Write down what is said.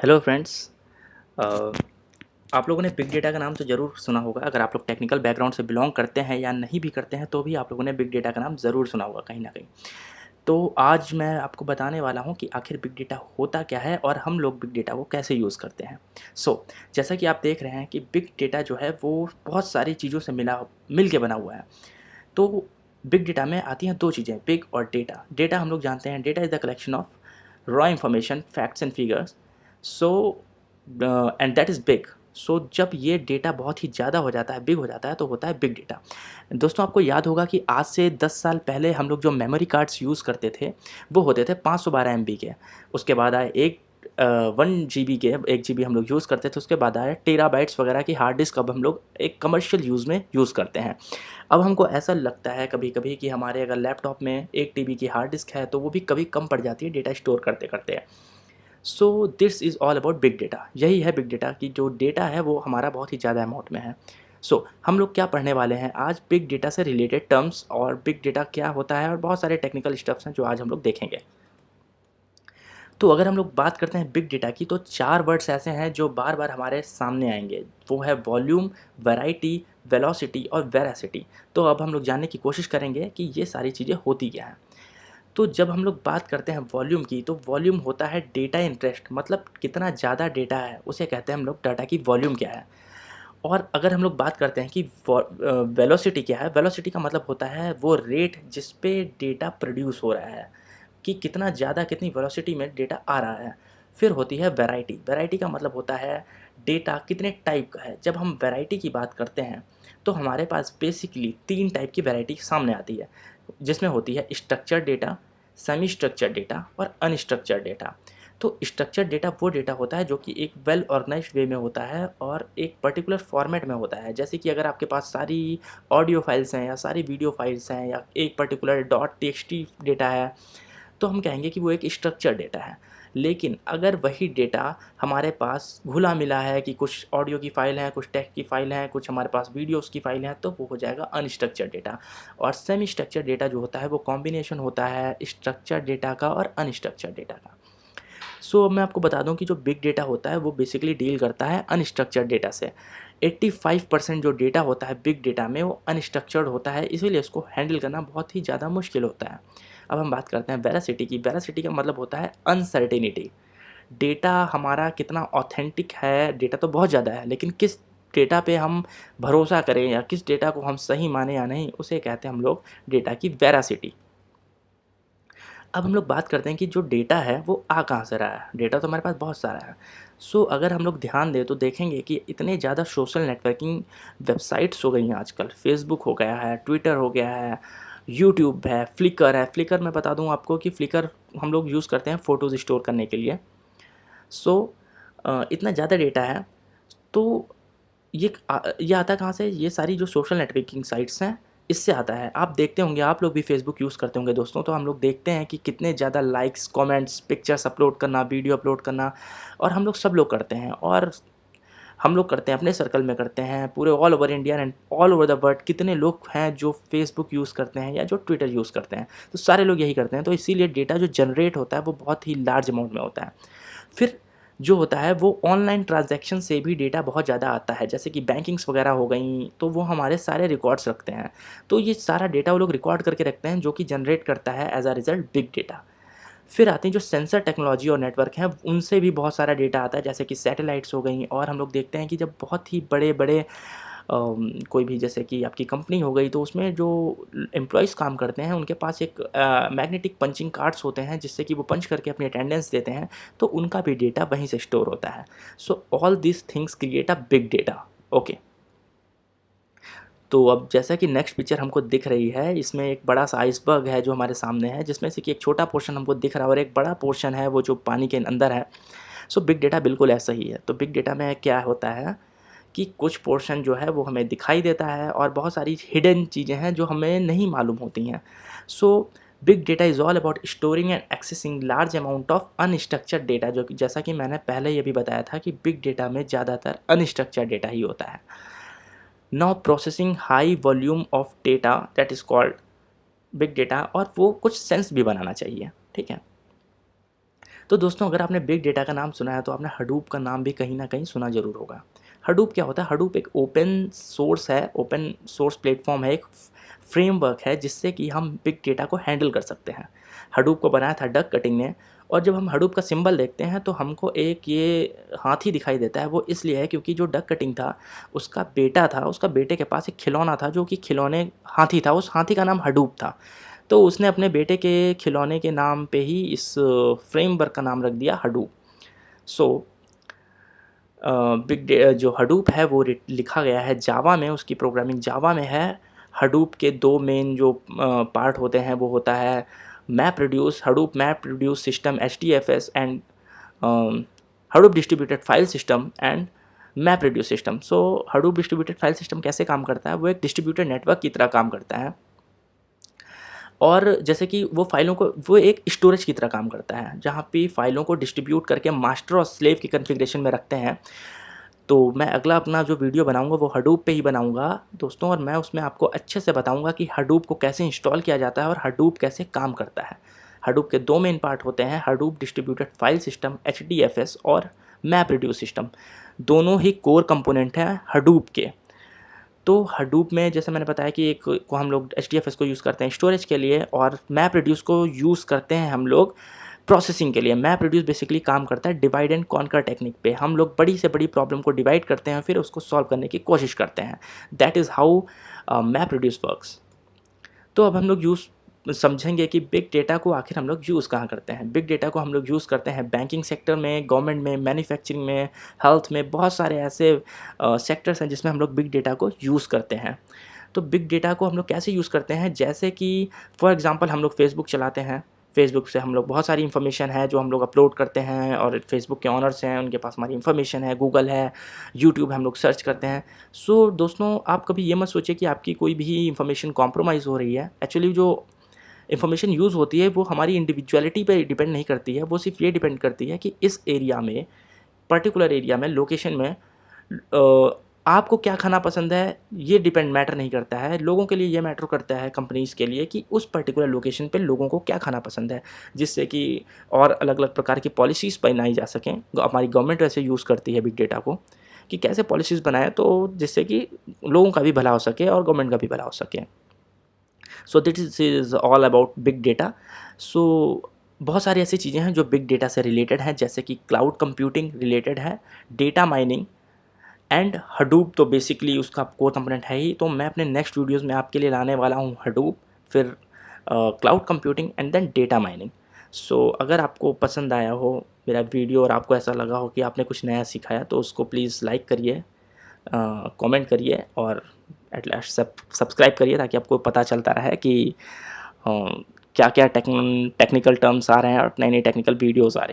Hello friends. अ, आप लोगों ने बिग डेटा का नाम तो ज़रूर सुना होगा। अगर आप लोग टेक्निकल बैकग्राउंड से बिलोंग करते हैं या नहीं भी करते हैं तो भी आप लोगों ने बिग डेटा का नाम ज़रूर सुना होगा कहीं ना कहीं। तो आज मैं आपको बताने वाला हूं कि आखिर बिग डेटा होता क्या है और हम लोग बिग डेटा को कैसे यूज़ करते हैं। जैसा कि आप देख रहे हैं कि बिग डेटा जो है वो बहुत सारी चीज़ों से मिल के बना हुआ है। तो बिग डेटा में आती हैं दो चीज़ें, बिग और डेटा। डेटा हम लोग जानते हैं, data is the collection of raw information, facts and figures. So and that is big. So जब ये डेटा बहुत ही ज़्यादा हो जाता है, बिग हो जाता है, तो होता है बिग डेटा। दोस्तों, आपको याद होगा कि आज से 10 साल पहले हम लोग जो मेमोरी कार्ड्स यूज़ करते थे वो होते थे 512 एमबी के। उसके बाद आए एक 1 जीबी के, 1 जीबी हम लोग यूज़ करते थे। उसके बाद आया टेराबाइट्स वगैरह की हार्ड डिस्क, अब हम लोग एक कमर्शियल यूज़ में यूज़ करते हैं। अब हमको ऐसा लगता है कभी-कभी कि हमारे अगर लैपटॉप में 1 टीबी की हार्ड डिस्क है तो वो भी कभी कम पड़ जाती है डेटा स्टोर करते-करते। सो this is all about big data. यही है बिग डेटा कि जो डेटा है वो हमारा बहुत ही ज़्यादा अमाउंट में है। हम लोग क्या पढ़ने वाले हैं आज, बिग डेटा से रिलेटेड टर्म्स और बिग डेटा क्या होता है और बहुत सारे टेक्निकल स्टफ्स हैं जो आज हम लोग देखेंगे। तो अगर हम लोग बात करते हैं बिग डेटा की, तो 4 वर्ड्स ऐसे हैं जो बार-बार हमारे सामने आएँगे। वो है वॉल्यूम, वैराइटी, वेलोसिटी और वेरासिटी। तो अब हम लोग जानने की कोशिश करेंगे कि ये सारी चीज़ें होती क्या हैं। तो जब हम लोग बात करते हैं वॉल्यूम की, तो वॉल्यूम होता है डेटा इंटरेस्ट, मतलब कितना ज़्यादा डेटा है उसे कहते हैं हम लोग डाटा की वॉल्यूम क्या है। और अगर हम लोग बात करते हैं कि वेलोसिटी क्या है, वेलोसिटी का मतलब होता है वो रेट जिस पे डेटा प्रोड्यूस हो रहा है, कि कितना ज़्यादा कितनी वेलोसिटी में डेटा आ रहा है। फिर होती है वैरायटी। वैरायटी का मतलब होता है डेटा कितने टाइप का है। जब हम वैरायटी की बात करते हैं तो हमारे पास बेसिकली 3 टाइप की वैरायटी सामने आती है, जिसमें होती है structured data, semi structured data और अनस्ट्रक्चर्ड डेटा। तो स्ट्रक्चर्ड डेटा वो डेटा होता है जो कि एक वेल ऑर्गेनाइज्ड वे में होता है और एक पर्टिकुलर फॉर्मेट में होता है। जैसे कि अगर आपके पास सारी ऑडियो फाइल्स हैं या सारी वीडियो फाइल्स हैं या एक पर्टिकुलर डॉट टीएक्सटी डेटा है, तो हम कहेंगे कि वो एक स्ट्रक्चर्ड डेटा है। लेकिन अगर वही डेटा हमारे पास घुला-मिला है कि कुछ ऑडियो की फ़ाइल है, कुछ टेक्स्ट की फ़ाइल है, कुछ हमारे पास वीडियोज़ की फ़ाइल है, तो वो हो जाएगा अनस्ट्रक्चर्ड डेटा। और सेमी स्ट्रक्चर्ड डेटा जो होता है वो कॉम्बिनेशन होता है स्ट्रक्चर्ड डेटा का और अनस्ट्रक्चर्ड डेटा का। अब मैं आपको बता दूं कि जो बिग डेटा होता है वो बेसिकली डील करता है अनस्ट्रक्चर्ड डेटा से। 85% जो डेटा होता है बिग डेटा में वो अनस्ट्रक्चर्ड होता है, इसीलिए इसको हैंडल करना बहुत ही ज़्यादा मुश्किल होता है। अब हम बात करते हैं वेरासिटी की। वेरासिटी का मतलब होता है अनसर्टेनिटी। डेटा हमारा कितना ऑथेंटिक है, डेटा तो बहुत ज़्यादा है, लेकिन किस डेटा पे हम भरोसा करें या किस डेटा को हम सही माने या नहीं, उसे कहते हैं हम लोग डेटा की वेरासिटी। अब हम लोग बात करते हैं कि जो डेटा है वो आ कहाँ से रहा है। डेटा तो हमारे पास बहुत सारा है। अगर हम लोग ध्यान दें तो देखेंगे कि इतने ज़्यादा सोशल नेटवर्किंग वेबसाइट्स हो गई हैं आजकल। फेसबुक हो गया है, ट्विटर हो गया है, यूट्यूब है, फ्लिकर है। फ्लिकर मैं बता दूं आपको कि फ्लिकर हम लोग यूज़ करते हैं फ़ोटोज़ स्टोर करने के लिए। सो इतना ज़्यादा डेटा है। तो ये आता कहाँ से? ये सारी जो सोशल नेटवर्किंग साइट्स हैं, इससे आता है। आप देखते होंगे, आप लोग भी फेसबुक यूज़ करते होंगे दोस्तों, तो हम लोग देखते हैं कि कितने ज़्यादा लाइक्स, कमेंट्स, पिक्चर्स अपलोड करना, वीडियो अपलोड करना, और हम लोग सब लोग करते हैं। और हम लोग करते हैं, अपने सर्कल में करते हैं, पूरे all over India and all over the world कितने लोग हैं जो फेसबुक यूज़ करते हैं या जो ट्विटर यूज़ करते हैं, तो सारे लोग यही करते हैं। तो इसीलिए डेटा जो जनरेट होता है वो बहुत ही लार्ज अमाउंट में होता है। फिर जो होता है वो ऑनलाइन ट्रांजैक्शन से भी डेटा बहुत ज़्यादा आता है, जैसे कि बैंकिंग्स वगैरह हो गई, तो वो हमारे सारे रिकॉर्ड्स रखते हैं। तो ये सारा डेटा वो लोग रिकॉर्ड करके रखते हैं, जो कि जनरेट करता है as a result big data. फिर आते हैं जो सेंसर टेक्नोलॉजी और नेटवर्क हैं, उनसे भी बहुत सारा डेटा आता है, जैसे कि सैटेलाइट्स हो गई। और हम लोग देखते हैं कि जब बहुत ही बड़े-बड़े कोई भी, जैसे कि आपकी कंपनी हो गई, तो उसमें जो एम्प्लॉइज़ काम करते हैं उनके पास एक मैग्नेटिक पंचिंग कार्ड्स होते हैं, जिससे कि वो पंच करके अपनी अटेंडेंस देते हैं, तो उनका भी डेटा वहीं से स्टोर होता है। All these things create a big data. Okay. तो अब जैसा कि नेक्स्ट पिक्चर हमको दिख रही है, इसमें एक बड़ा-सा आइसबर्ग है जो हमारे सामने है, जिसमें से कि एक छोटा पोर्शन हमको दिख रहा है और एक बड़ा पोर्शन है वो जो पानी के अंदर है। बिग डेटा बिल्कुल ऐसा ही है। तो बिग डेटा में क्या होता है कि कुछ पोर्शन जो है वो हमें दिखाई देता है और बहुत सारी हिडन चीज़ें हैं जो हमें नहीं मालूम होती हैं। Big data is all about storing and accessing large amount of unstructured data, जो कि जैसा कि मैंने पहले ये भी बताया था कि बिग डेटा में ज़्यादातर अनस्ट्रक्चर्ड डेटा ही होता है। Now processing high volume of data that is called big data, और वो कुछ सेंस भी बनाना चाहिए, ठीक है। तो दोस्तों अगर आपने बिग डेटा का नाम सुना है तो आपने हडूप का नाम भी कहीं ना कहीं सुना ज़रूर होगा। हडूप क्या होता है? हडूप एक ओपन सोर्स है, ओपन सोर्स प्लेटफॉर्म है, एक फ्रेमवर्क है जिससे कि हम बिग डेटा को हैंडल कर सकते हैं। हडूप को बनाया था डग कटिंग ने, और जब हम हडूप का सिंबल देखते हैं तो हमको एक ये हाथी दिखाई देता है। वो इसलिए है क्योंकि जो डग कटिंग था उसका बेटा था, उसका बेटे के पास एक खिलौना था जो कि खिलौने हाथी था, उस हाथी का नाम हडूप था। तो उसने अपने बेटे के खिलौने के नाम पे ही इस फ्रेमवर्क का नाम रख दिया हडूप। सो जो हडूप है वो लिखा गया है जावा में, उसकी प्रोग्रामिंग जावा में है। हडूप के दो मेन जो पार्ट होते हैं वो होता है map reduce, Hadoop map reduce system HDFS, and Hadoop distributed file system and map reduce system. So Hadoop distributed file system कैसे काम करता है? वो एक डिस्ट्रीब्यूटेड नेटवर्क की तरह काम करता है, और जैसे कि वो एक स्टोरेज की तरह काम करता है जहाँ पे फाइलों को डिस्ट्रीब्यूट करके मास्टर और स्लेव की कॉन्फ़िगरेशन में रखते हैं। तो मैं अगला अपना जो वीडियो बनाऊंगा वो हडूप पे ही बनाऊंगा दोस्तों, और मैं उसमें आपको अच्छे से बताऊंगा कि हडूप को कैसे इंस्टॉल किया जाता है और हडूप कैसे काम करता है। हडूप के दो मेन पार्ट होते हैं, Hadoop distributed file system HDFS और मैप रिड्यूस सिस्टम। दोनों ही कोर कंपोनेंट हैं हडूप के। तो हडूप में जैसे मैंने बताया कि एक को हम लोग HDFS को यूज़ करते हैं स्टोरेज के लिए, और मैप रिड्यूस को यूज़ करते हैं हम लोग प्रोसेसिंग के लिए। मैप रिड्यूस बेसिकली काम करता है डिवाइड एंड कॉन्कर टेक्निक पे। हम लोग बड़ी से बड़ी प्रॉब्लम को डिवाइड करते हैं फिर उसको सॉल्व करने की कोशिश करते हैं। That is how map reduce works. तो अब हम लोग समझेंगे कि बिग डेटा को आखिर हम लोग यूज़ कहाँ करते हैं। बिग डेटा को हम लोग यूज़ करते हैं बैंकिंग सेक्टर में, गवर्नमेंट में, मैन्युफैक्चरिंग में, हेल्थ में। बहुत सारे ऐसे सेक्टर्स हैं जिसमें हम लोग बिग डेटा को यूज़ करते हैं। तो बिग डेटा को हम लोग कैसे यूज़ करते हैं? जैसे कि फॉर एग्ज़ाम्पल हम लोग फेसबुक चलाते हैं, फेसबुक से हम लोग बहुत सारी इन्फॉर्मेशन है जो हम लोग अपलोड करते हैं, और फेसबुक के ओनर्स हैं उनके पास हमारी इन्फॉर्मेशन है, गूगल है, यूट्यूब हम लोग सर्च करते हैं। सो दोस्तों आप कभी ये मत सोचिए कि आपकी कोई भी इन्फॉर्मेशन कॉम्प्रोमाइज़ हो रही है। एक्चुअली जो इन्फॉर्मेशन यूज़ होती है वो हमारी इंडिविजुअलिटी पे डिपेंड नहीं करती है, वो सिर्फ ये डिपेंड करती है कि इस एरिया में, पर्टिकुलर एरिया में, लोकेशन में आपको क्या खाना पसंद है। ये मैटर नहीं करता है। लोगों के लिए ये मैटर करता है, कंपनीज़ के लिए, कि उस पर्टिकुलर लोकेशन पे लोगों को क्या खाना पसंद है, जिससे कि और अलग अलग प्रकार की पॉलिसीज़ बनाई जा सकें। हमारी गवर्नमेंट वैसे यूज़ करती है बिग डेटा को कि कैसे पॉलिसीज़ बनाएं तो जिससे कि लोगों का भी भला हो सके और गवर्नमेंट का भी भला हो सके। So this is all about big data. So बहुत सारी ऐसी चीज़ें हैं जो बिग डेटा से रिलेटेड हैं, जैसे कि क्लाउड कंप्यूटिंग रिलेटेड है, डेटा माइनिंग एंड हडूप तो बेसिकली उसका कोर कंपोनेंट है ही। तो मैं अपने नेक्स्ट वीडियोज़ में आपके लिए लाने वाला हूँ हडूप, फिर cloud computing and then data mining. So अगर आपको पसंद आया हो मेरा वीडियो और आपको ऐसा लगा हो कि आपने कुछ नया सिखाया तो उसको प्लीज़ लाइक करिए, कमेंट करिए, और एट लास्ट सब्सक्राइब करिए ताकि आपको पता चलता रहे कि क्या क्या टेक्निकल टर्म्स आ रहे हैं और नई नई टेक्निकल वीडियोज़ आ रहे हैं।